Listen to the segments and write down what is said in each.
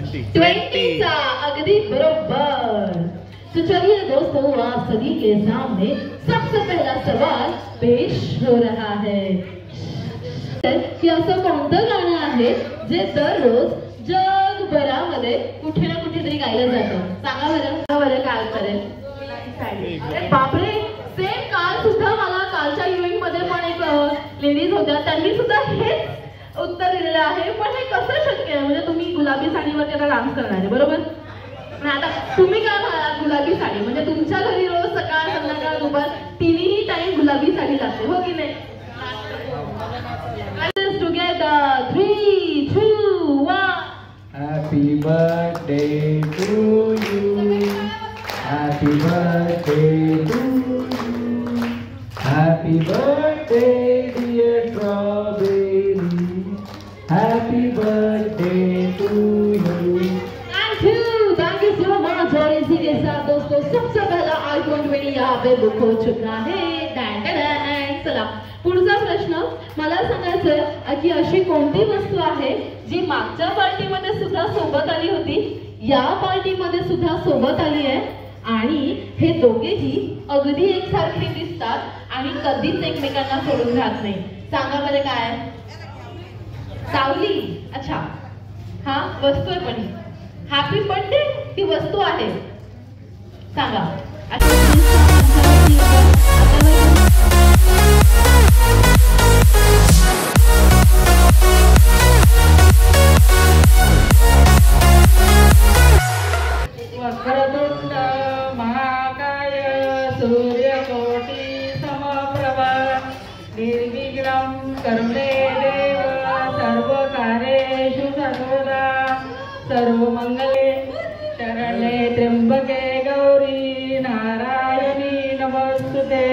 20 चा अगदी बरोबर। तो चलिए दोस्तों, आप सभी के सामने सबसे पहला सवाल पेश हो रहा है की असं कोणतं गाणं आहे जे दररोज जगभरामध्ये कुठे ना कुठेतरी गायलं जातं? सांगा बरं काय करेल? अरे बापरे, सेम काल सुद्धा मला कालच्या इव्हेंट मध्ये पण एक लेडीज होत्या, त्यांनी सुद्धा हेच उत्तर दिलेलं आहे। पण हे कसं शक्य आहे? म्हणजे तुम्ही गुलाबी साडीवर त्याला डान्स करणार आहे, बरोबर? पण आता तुम्ही काय म्हणालात गुलाबी साडी? म्हणजे तुमच्या घरी रोज सकाळ संध्याकाळ दुपार तिन्ही टाइम गुलाबी साडी लागते, हो की नाही? Together 3, 2, 1 Happy birthday to you. Happy birthday to you. Happy birthday dear strawberry. Happy birthday to you. Thank you so much। और इसी के साथ दोस्तों सबसे पहला iPhone 20 यहाँ पे बुक हो चुका है। चला पुढचा प्रश्न मला सांगायचंय की अशी कोणती वस्तू आहे जी मागच्या पार्टीमध्ये सुद्धा सोबत आली होती, या पार्टीमध्ये सुद्धा सोबत आली आहे आणि हे दोघेही अगदी एकसारखे दिसतात आणि कधीच एकमेकांना सोडून राहत नाही? सांगा बरं काय? सावली। अच्छा, हा वस्तू आहे पण हॅपी बर्थडे ही वस्तू आहे? सांगा। वक्रतुंड महाकाय सूर्यकोटि समप्रभा निर्विघ्नं कर्मे देव सर्वकार्येषु सर्वदा सर्वमंगले शरण्ये त्र्यंबके गौरी नारायणी नमोस्तुते।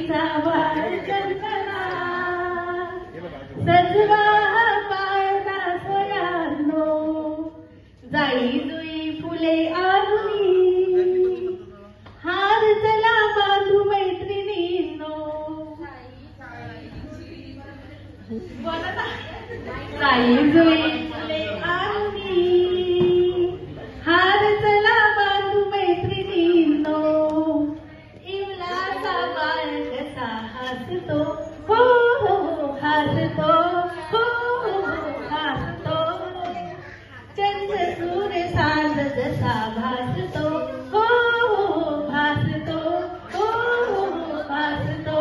बिमाईचा बाळ जन्मला, सजवा पाळणा सोयानो, जाई जुई फुले आरुणी, हार चला बांधू मैत्रिणींनो, जाई जुई फुले आरुणी, हार चला बांधू मैत्रिणींनो, इवलाचा बाळ कसा हसतो, हो हो हसतो, हो हो हसतो, चंद्र सूर्य सांज जसा भासतो, हो हो भासतो, हो हो भासतो,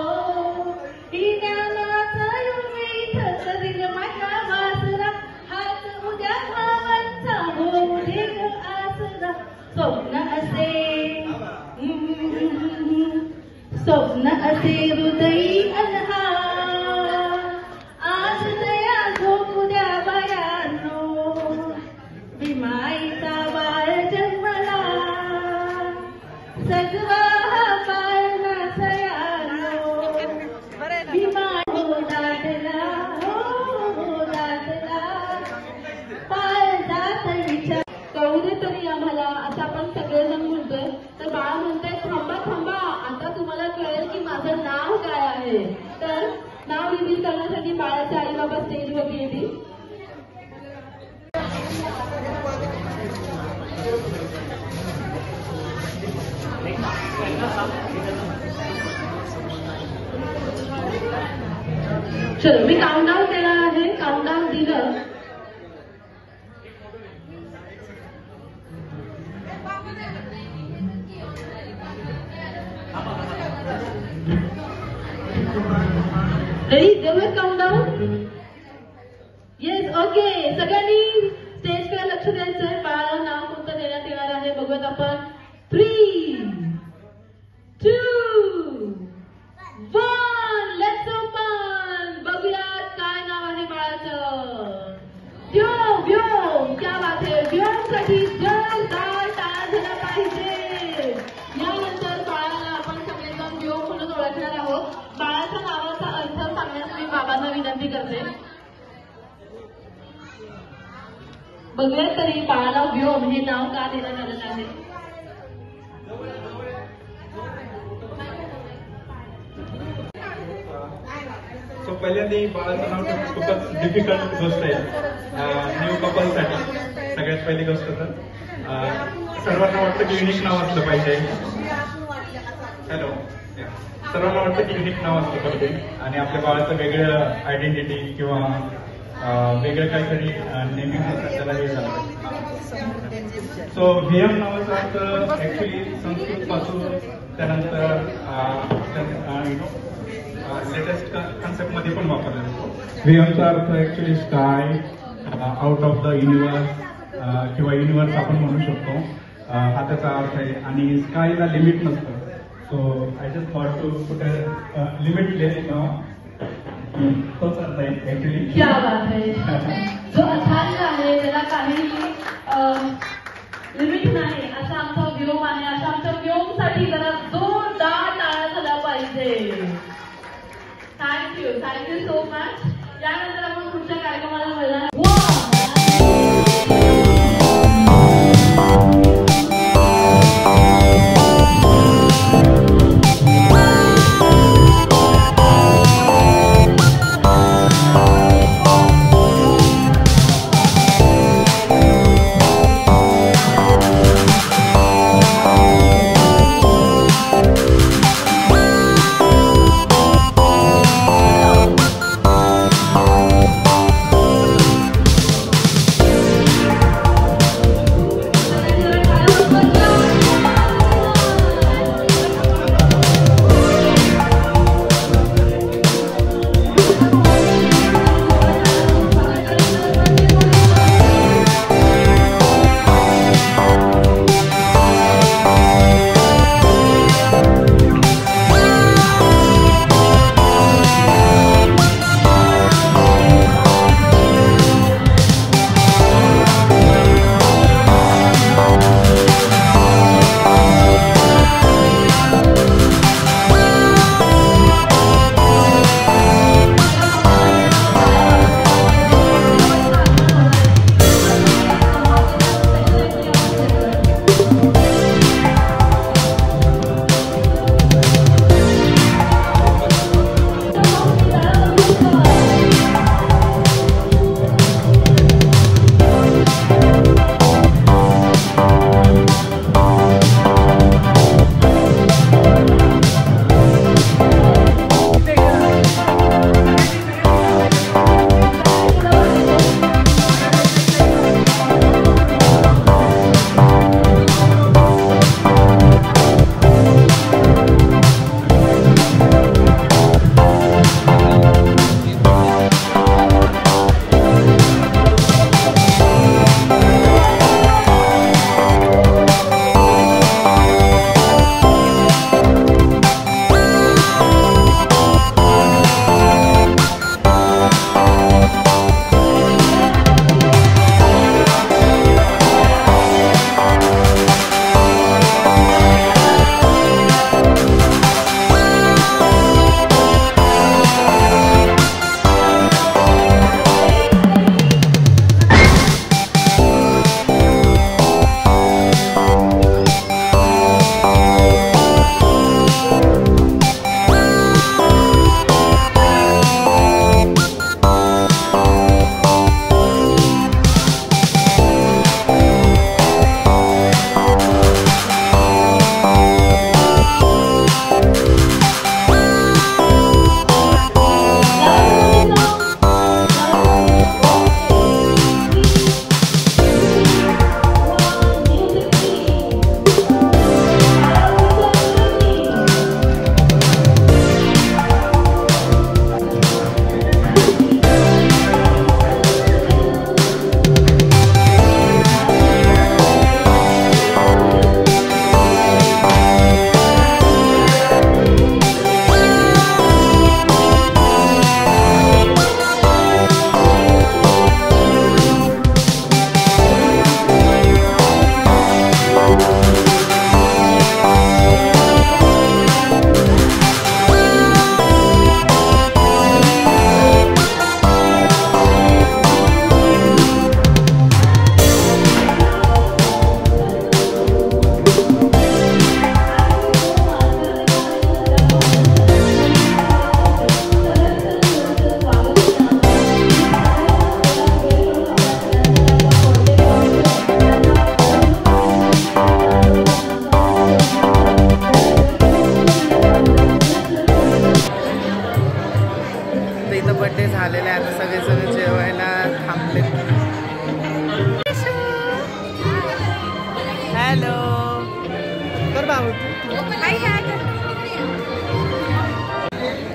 ही ज्ञानाचा युग इथं करील माझ्या वासरा, हाच उद्या भावांचा होऊ दे ग आसरा, स्वप्न असे स्वप्न असे हृदयी अनहार, आज दया झोपू द्या बायांनो, बिमाईचा बाळ जन्मला, सजवा पाळणा सयानो, बिमाई हो दाटला, हो दाटला, पाळतात विचार कळू दे तरी आम्हाला, असं आपण सगळेजण म्हणतोय. तर बाळ म्हणतोय थांबा थांबा, आता तुम्हाला कळेल की माझं नाव काय आहे. तर नाव रिव्हील करण्यासाठी बाळाचे आई बाबा स्टेजवरती येतील. चलो मी काउंटडाऊन केला आहे, काउंटडाऊन दिलं. रेडी देवर काउंटडाऊन. येस ओके, सगळ्यांनी स्टेजकडे लक्ष द्यायचंय. बाळाला नाव कोणतं देण्यात येणार आहे बघूयात आपण. 3, 2, 1 लेट्स ओपन. बघूयात काय नाव आहे बाळाचं. व्योम व्योम, क्या बात आहे. व्योमसाठी जोरदार टाळ्या झाल्या पाहिजे. यानंतर बाळाला आपण सगळेजण व्योम म्हणून ओळखणार आहोत. बाळाच्या नावाचा अर्थ सांगण्यास मी बाबांना विनंती करते. बघूयात तरी बाळाला व्योम हे नाव का देण्यात आलेलं आहे. सो पहिल्यांदा बाळाचं नाव खूपच डिफिकल्ट गोष्ट आहे न्यू कपलसाठी. सगळ्यात पहिली गोष्ट तर सर्वांना वाटतं की युनिक नाव असलं पाहिजे. हॅलो, सर्वांना वाटतं की युनिक नाव असलं पाहिजे आणि आपल्या बाळाचं वेगळं आयडेंटिटी किंवा वेगळं काहीतरी नेहमी त्याला हे झालं पाहिजे. सो व्हीएम नावाचा अर्थ ऍक्च्युली संस्कृत पासून त्यानंतर लेटेस्ट कन्सेप्ट मध्ये पण वापरला जातो. व्हीएमचा अर्थ actually sky, out of the universe किंवा युनिव्हर्स आपण म्हणू शकतो. हा त्याचा अर्थ आहे आणि स्कायला लिमिट नसतं. So I just thought to put a limitless नाव. तोच अर्थ आहे ऍक्च्युली. क्या बात है. जो अथांग आहे त्याला काही लिमिट नाही असा आमचा व्योम आहे. अशा आमच्या व्योमसाठी जरा जोरदार टाळ्या झाल्या पाहिजे. Thank you so much. यानंतर आपण पुढच्या कार्यक्रमाला वळणार.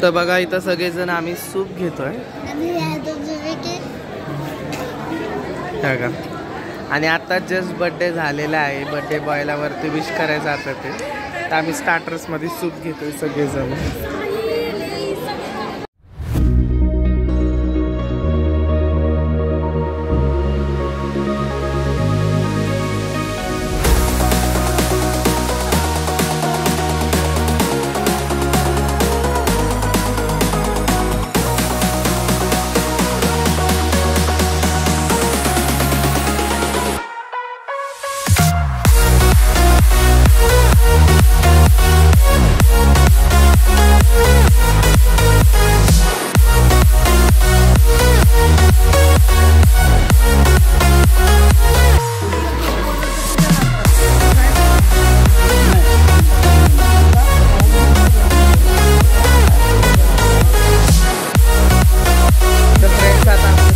तर बघा इथं सगळेजण आम्ही सूप घेतोय बघा. आणि आता जस्ट बर्थडे झालेला आहे, बर्थडे बॉयला वरती विश करायचं आता ते, तर आम्ही स्टार्टर्समध्ये सूप घेतोय सगळेजण.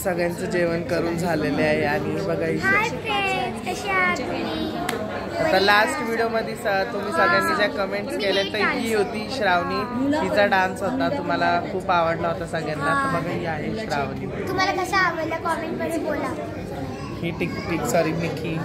सगळ्यांचं जेवण करून झालेले आहे. आणि बघा आता लास्ट व्हिडिओमध्ये तुम्ही सगळ्यांनी ज्या कमेंट्स केल्या तर ही होती श्रावणी, तिचा डान्स होता, तुम्हाला खूप आवडला होता सगळ्यांना. तर बघा ही आहे श्रावणी. तुम्हाला कसा आवडला कमेंट मध्ये बोला. ही टिक सॉरी निकी.